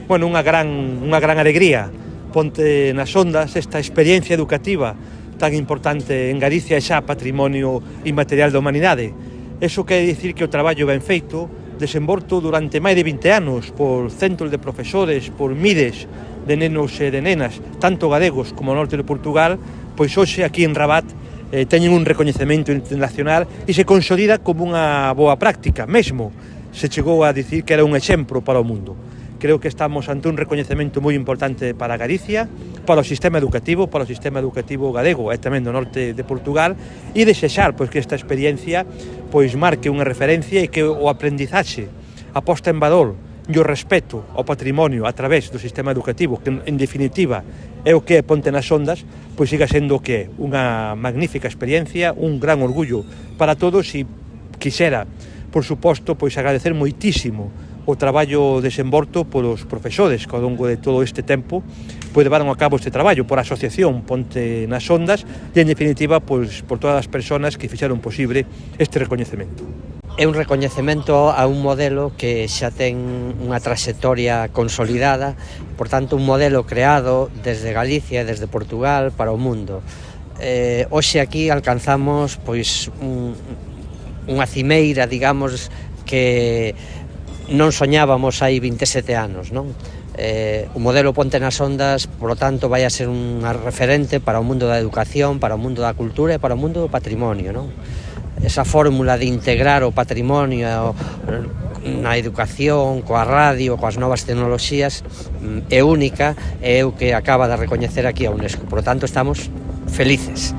Bueno, unha gran alegría. Ponte nas Ondas esta experiencia educativa tan importante en Galicia e xa patrimonio inmaterial da humanidade. Eso quere dicir que o traballo ben feito, desenvolto durante máis de 20 anos por centros de profesores, por miles de nenos e de nenas, tanto galegos como ao norte de Portugal, pois hoxe aquí en Rabat teñen un recoñecemento internacional e se consolida como unha boa práctica. Mesmo se chegou a dicir que era un exemplo para o mundo. Creo que estamos ante un recoñecemento moi importante para Galicia, para o sistema educativo galego e tamén do norte de Portugal, e desexar pois que esta experiencia pois marque unha referencia e que o aprendizaxe, a posta en valor e o respeto ao patrimonio a través do sistema educativo, que en definitiva é o que é Ponte nas Ondas, pois siga sendo o que é unha magnífica experiencia, un gran orgullo para todos e quixera, por suposto, pois agradecer moitísimo o traballo desenvolto polos profesores que ao longo de todo este tempo pois levaron a cabo este traballo, por a asociación Ponte nas Ondas e, en definitiva, pois por todas as persoas que fixeron posible este recoñecemento. É un recoñecemento a un modelo que xa ten unha traxectoria consolidada, por tanto un modelo creado desde Galicia e desde Portugal para o mundo. Hoxe aquí alcanzamos pois unha cimeira, digamos, que non soñábamos hai 27 anos, non? O modelo Ponte nas Ondas, por lo tanto, vai a ser unha referente para o mundo da educación, para o mundo da cultura e para o mundo do patrimonio, non? Esa fórmula de integrar o patrimonio na educación, coa radio, coas novas tecnoloxías, é única e é o que acaba de recoñecer aquí a UNESCO. Por lo tanto, estamos felices.